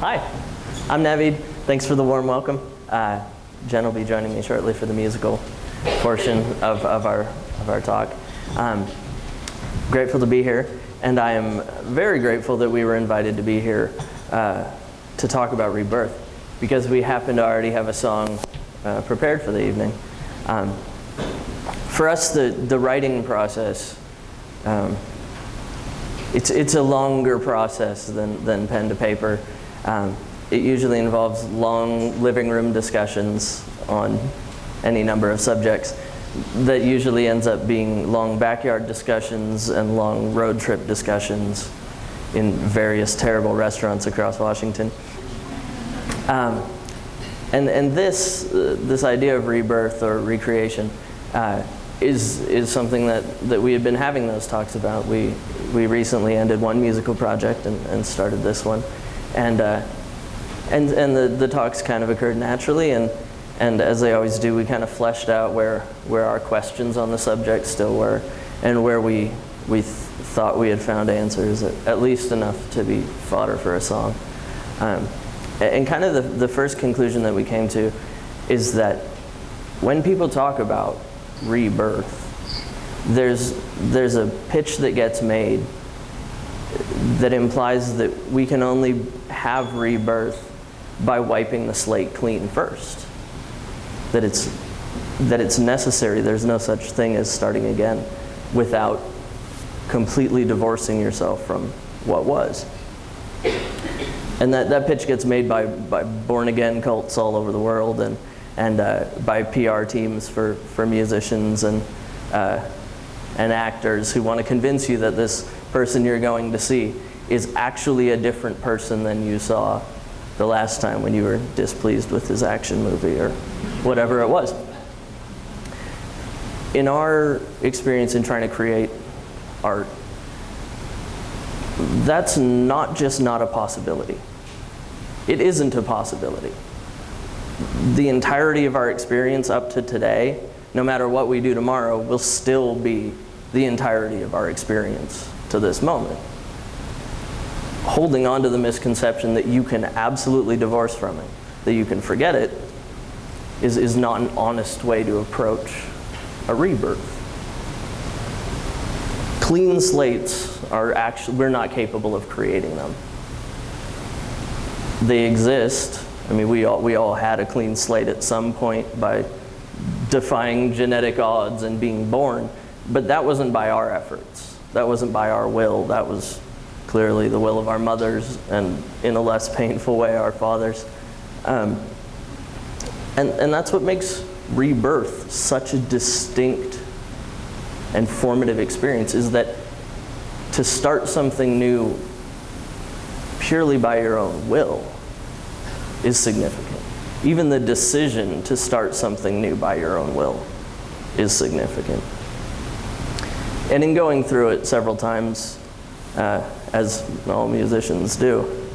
Hi, I'm Navid. Thanks for the warm welcome. Jen will be joining me shortly for the musical portion of our talk. Grateful to be here, and I am very grateful that we were invited to be here to talk about rebirth, because we happen to already have a song prepared for the evening. For us, the writing process, it's a longer process than pen to paper. It usually involves long living room discussions on any number of subjects that usually ends up being long backyard discussions and long road trip discussions in various terrible restaurants across Washington. And this idea of rebirth or recreation is something that we had been having those talks about. We recently ended one musical project and started this one, and the talks kind of occurred naturally, and as they always do, we kind of fleshed out where our questions on the subject still were, and where we thought we had found answers, at least enough to be fodder for a song. And kind of the first conclusion that we came to is that when people talk about rebirth, there's a pitch that gets made that implies that we can only have rebirth by wiping the slate clean first. That it's necessary. There's no such thing as starting again without completely divorcing yourself from what was. And that pitch gets made by born-again cults all over the world, and by PR teams for musicians and actors who want to convince you that this person you're going to see is actually a different person than you saw the last time when you were displeased with his action movie or whatever it was. In our experience in trying to create art, that's not just not a possibility. It isn't a possibility. The entirety of our experience up to today, no matter what we do tomorrow, will still be the entirety of our experience to this moment. Holding on to the misconception that you can absolutely divorce from it, that you can forget it, is not an honest way to approach a rebirth. Clean slates we're not capable of creating them. They exist. I mean, we all had a clean slate at some point by defying genetic odds and being born, but that wasn't by our efforts. That wasn't by our will. That was clearly the will of our mothers, and in a less painful way, our fathers. And that's what makes rebirth such a distinct and formative experience, is that to start something new purely by your own will is significant. Even the decision to start something new by your own will is significant. And in going through it several times, as all musicians do,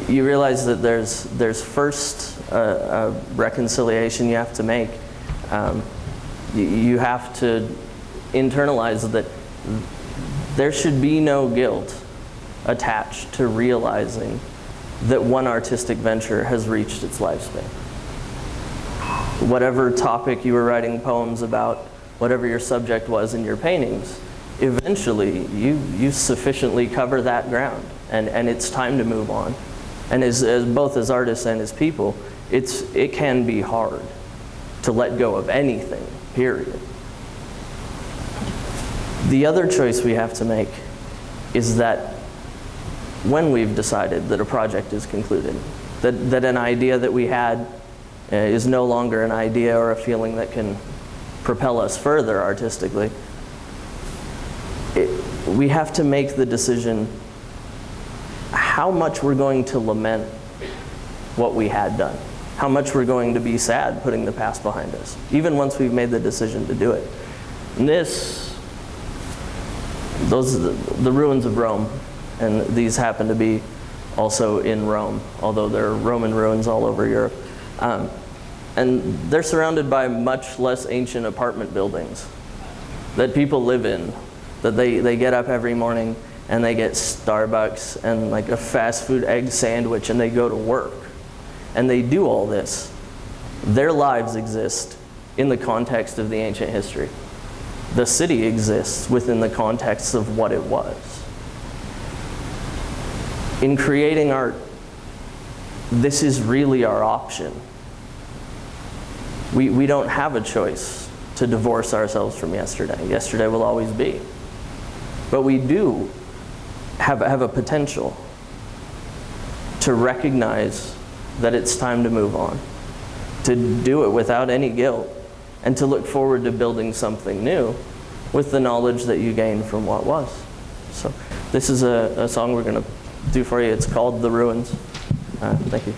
you realize that there's first a reconciliation you have to make. You have to internalize that there should be no guilt attached to realizing that one artistic venture has reached its lifespan. Whatever topic you were writing poems about, whatever your subject was in your paintings, eventually you sufficiently cover that ground, and it's time to move on. And as both as artists and as people, it can be hard to let go of anything, period. The other choice we have to make is that when we've decided that a project is concluded, that an idea that we had is no longer an idea or a feeling that can propel us further artistically, we have to make the decision how much we're going to lament what we had done, how much we're going to be sad putting the past behind us, even once we've made the decision to do it. And those are the ruins of Rome, and these happen to be also in Rome, although there are Roman ruins all over Europe. And they're surrounded by much less ancient apartment buildings that people live in, that they get up every morning and they get Starbucks and like a fast food egg sandwich and they go to work and they do all this, their lives exist in the context of the ancient history. The city exists within the context of what it was. In creating art, this is really our option. We don't have a choice to divorce ourselves from yesterday. Yesterday will always be. But we do have a potential to recognize that it's time to move on, to do it without any guilt, and to look forward to building something new with the knowledge that you gain from what was. So this is a song we're going to do for you. It's called The Ruins. Thank you.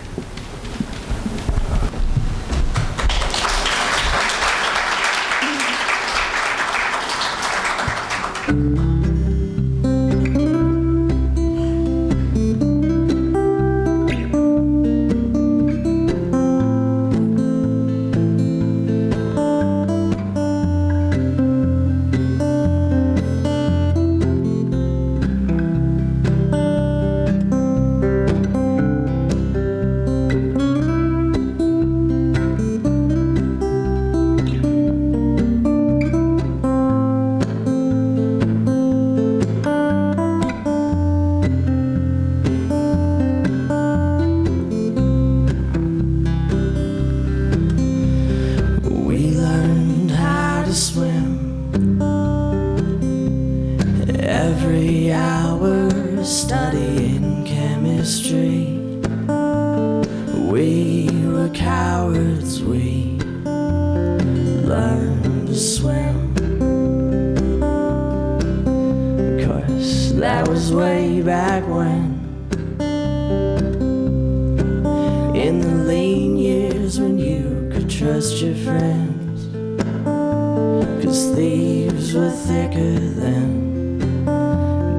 Every hour studying chemistry. We were cowards, we learned to swim. Of course, that was way back when, in the lean years when you could trust your friends. 'Cause thieves were thicker then.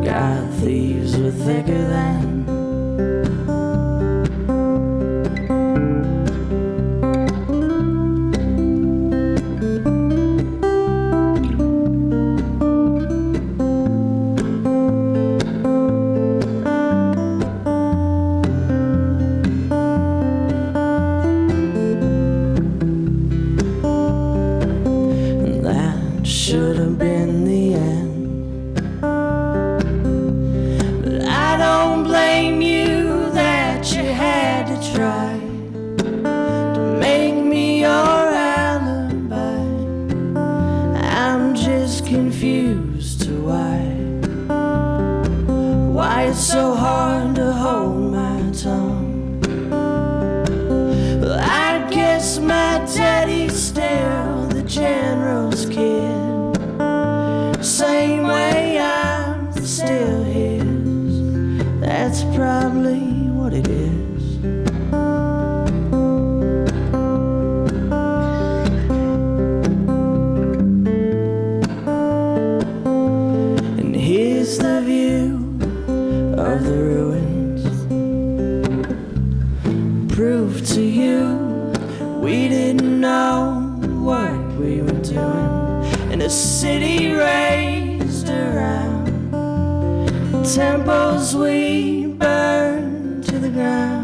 God, thieves were thicker than. And that should have been the end. Try to make me your alibi. I'm just confused to why it's so hard to hold my tongue. Well, I guess my daddy's still the general's kid, same way I'm still his. That's probably what it is. Here's the view of the ruins. Prove to you we didn't know what we were doing in a city raised around temples we burned to the ground.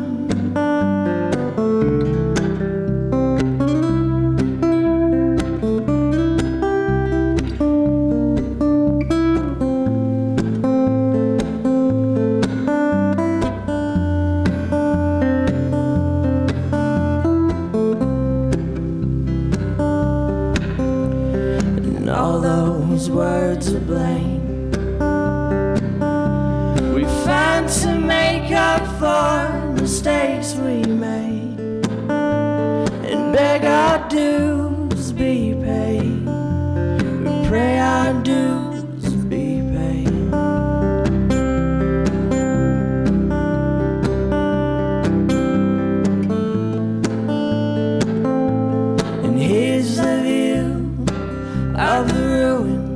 All those words of blame we found to make up for mistakes we made, and beg our dues be paid. We pray our dues be paid. And here's the view of the ruins.